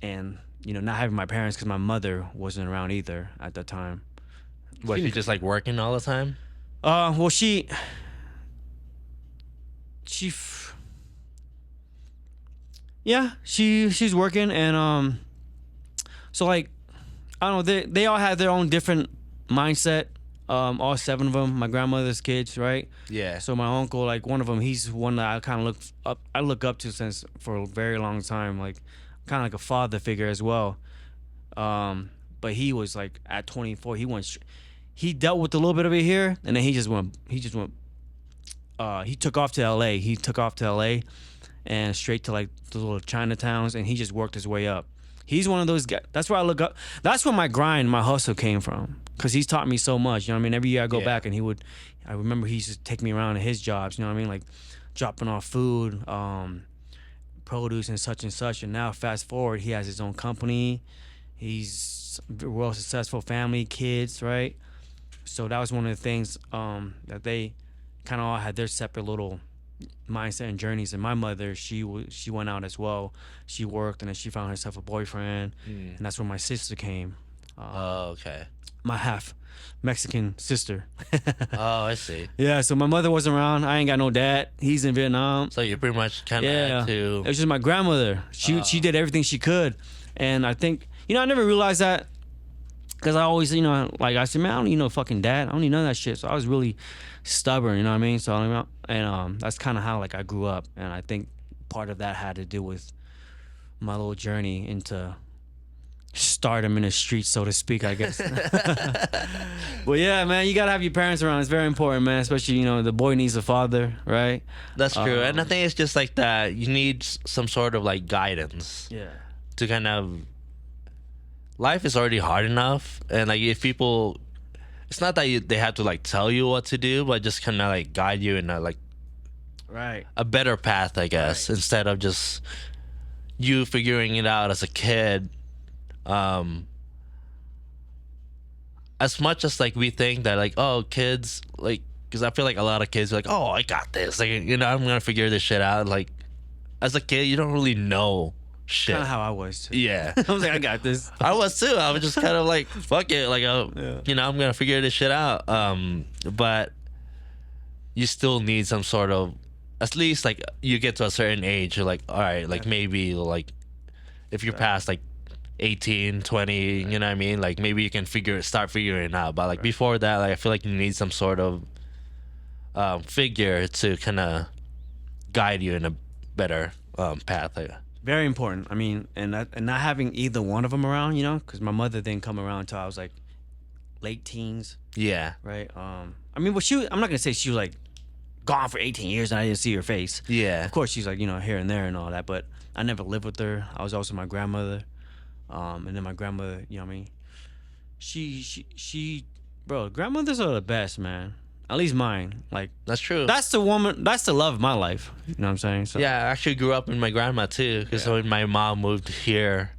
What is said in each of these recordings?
and not having my parents because my mother wasn't around either at the time. What, you just like working all the time? Well, she's working, and so like I don't know, they all had their own different mindset. All 7 of them, my grandmother's kids, right? Yeah. So my uncle, like one of them, he's one that I kind of look up to since for a very long time, like kind of like a father figure as well. But he was like at 24, he dealt with a little bit of it here, and then he took off to LA. He took off to LA and straight to like the little Chinatowns, and he just worked his way up. He's one of those guys. That's where I look up. That's where my grind, my hustle came from. Cause he's taught me so much. You know what I mean? Every year I go back, and I remember he used to take me around to his jobs. You know what I mean? Like dropping off food, produce and such. And now fast forward, he has his own company. He's a well successful family, kids, right? So that was one of the things that they kind of all had their separate little mindset and journeys. And my mother, she went out as well. She worked, and then she found herself a boyfriend, and that's where my sister came. Okay. My half Mexican sister. Oh, I see. Yeah, so my mother wasn't around. I ain't got no dad. He's in Vietnam. So you pretty much kind of had to. It was just my grandmother. She did everything she could, and I think I never realized that because I always like I said, man, I don't need no fucking dad. I don't need none of that shit. So I was really stubborn. You know what I mean? So that's kind of how like I grew up, and I think part of that had to do with my little journey into stardom in the streets, so to speak, I guess. But yeah, man, you gotta have your parents around. It's very important, man. Especially the boy needs a father, right? That's true. And I think it's just like that. You need some sort of like guidance. Yeah. To kind of. Life is already hard enough, and like if people, it's not that they have to like tell you what to do, but just kind of like guide you in a like. Right. A better path, I guess, instead of just you figuring it out as a kid. As much as like we think that like, oh, kids, like, because I feel like a lot of kids are like, oh, I got this, like, I'm gonna figure this shit out. Like as a kid, you don't really know shit. Kind of how I was too. Yeah. I was like, I got this. I was too. I was just kind of like, fuck it, like I'm gonna figure this shit out. But you still need some sort of, at least like you get to a certain age, you're like, all right, like maybe like if you're past like 18, 20, you know what I mean? Like maybe you can start figuring it out. But like before that, like I feel like you need some sort of figure to kind of guide you in a better path. Very important. I mean, and not having either one of them around, because my mother didn't come around until I was like late teens. Yeah. Right. I mean, but I'm not gonna say she was like gone for 18 years and I didn't see her face. Yeah. Of course, she's like here and there and all that, but I never lived with her. I was also my grandmother. And then my grandmother, you know what I mean? She, bro, grandmothers are the best, man. At least mine. Like, that's true. That's the love of my life. You know what I'm saying? So. Yeah, I actually grew up with my grandma too, because when my mom moved here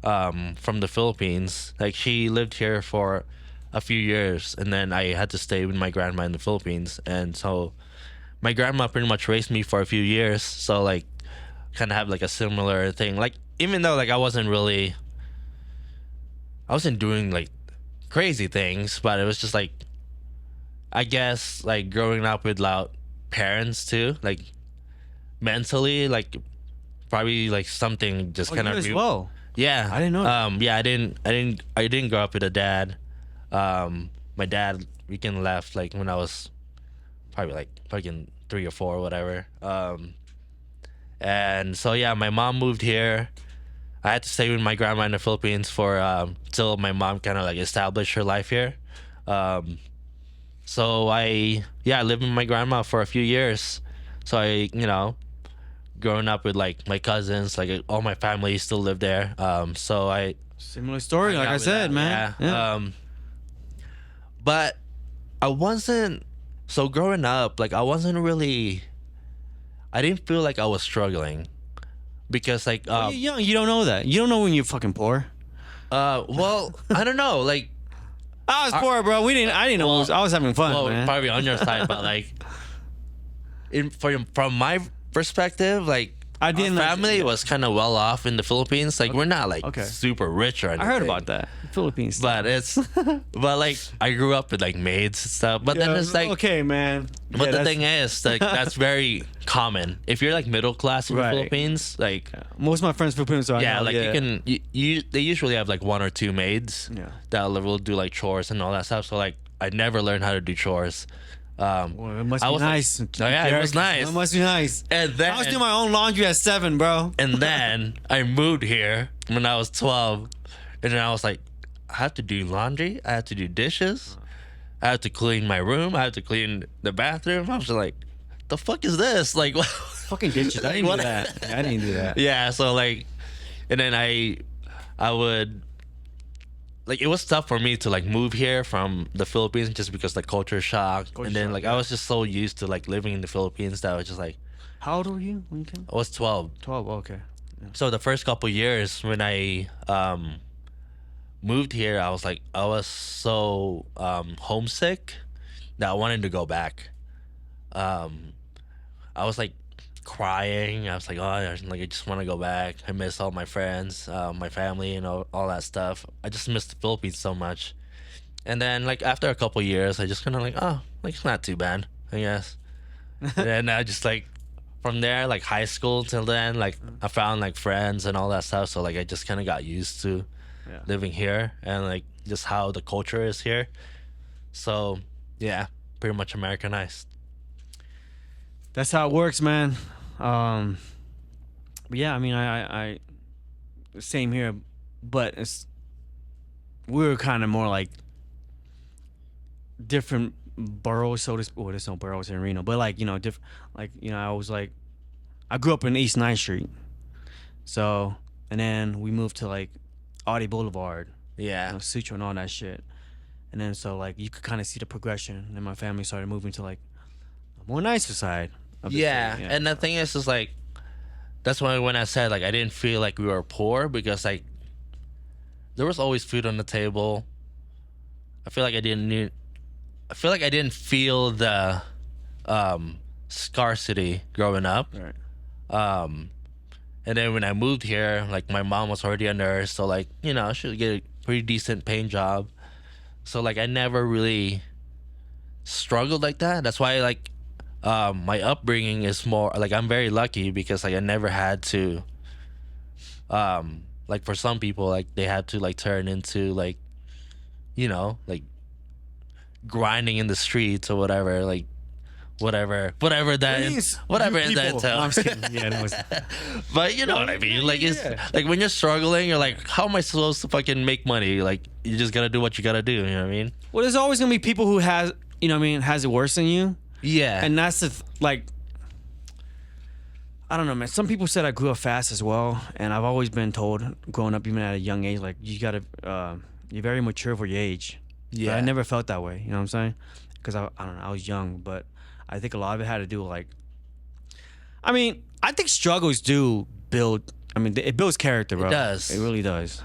from the Philippines, like she lived here for a few years, and then I had to stay with my grandma in the Philippines, and so my grandma pretty much raised me for a few years. So like, kind of have like a similar thing. Like, even though like I wasn't doing like crazy things, but it was just like, I guess like growing up without parents too, like mentally, like probably like something just kind of as well. Yeah, I didn't know that. Yeah, I didn't grow up with a dad. My dad weekend left like when I was probably like fucking 3 or 4 or whatever. And so yeah, my mom moved here. I had to stay with my grandma in the Philippines for till my mom kind of like established her life here. So I lived with my grandma for a few years. So I, growing up with like my cousins, like all my family still live there. So I similar story, like I said, man. Yeah. But I wasn't. So growing up, like I wasn't really. I didn't feel like I was struggling. Because like you're young, you don't know that. You don't know when you're fucking poor. Well, I don't know. Like I was poor, bro. I didn't know. I was having fun, man. Probably on your side, but like, from my perspective, like I didn't. Family was kind of well off in the Philippines. Like we're not like super rich or anything. I heard about that. Philippines. But but like I grew up with like maids and stuff. But then it's like, okay, man. But the thing is, like that's very common. If you're like middle class in the Right. Philippines, like most of my friends Filipinos, so I know, like you can they usually have like 1 or 2 maids that will do like chores and all that stuff. So like I never learned how to do chores. Well, it must be nice. Yeah, it was nice. It must be nice. And then I was doing my own laundry at 7, bro. And then I moved here when I was 12, and then I was like, I have to do laundry, I have to do dishes, I have to clean my room, I have to clean the bathroom. I was like, the fuck is this? Like, fucking dishes. I didn't do that. Yeah, I didn't do that. Yeah, so like, and then I would. Like it was tough for me to like move here from the Philippines just because like culture shock, and then like I was just so used to like living in the Philippines that I was just like. How old were you when you came? I was 12. 12. Okay. Yeah. So the first couple years when I moved here, I was so homesick that I wanted to go back. I was like crying. I was like, oh, I just want to go back. I miss all my friends, my family, and all that stuff. I just miss the Philippines so much. And then like after a couple years, I just kind of like, oh, like it's not too bad, I guess. And then I just like from there, like high school till then, like I found like friends and all that stuff. So like I just kind of got used to living here and like just how the culture is here. So yeah, pretty much Americanized. That's how it works, man. But yeah, I mean, I same here, but we're kind of more like different boroughs, so to speak. Well, there's no boroughs in Reno, but like different. Like I grew up in East 9th Street, so and then we moved to like Audi Boulevard, Sutro and all that shit, and then so like you could kind of see the progression, and my family started moving to like a more nicer side. And the thing is like that's why when I said like I didn't feel like we were poor because like there was always food on the table. I feel like I didn't feel the scarcity growing up. Right. And then when I moved here, like my mom was already a nurse, so like she would get a pretty decent paying job. So like I never really struggled like that. That's why like my upbringing is more like I'm very lucky because like I never had to like for some people like they had to like turn into like like grinding in the streets or whatever, like whatever that is, whatever that entails. No, I'm just kidding. Yeah, no, but you know what I mean. Like it's like when you're struggling, you're like, how am I supposed to fucking make money? Like you just gotta do what you gotta do. You know what I mean? Well, there's always gonna be people who has has it worse than you. Yeah. And that's like I don't know, man. Some people said I grew up fast as well, and I've always been told growing up, even at a young age, like you gotta you're very mature for your age. Yeah. But I never felt that way. You know what I'm saying? Because I don't know, I was young, but I think a lot of it had to do with like. I mean, I think struggles do build. I mean, it builds character, bro. It does. It really does.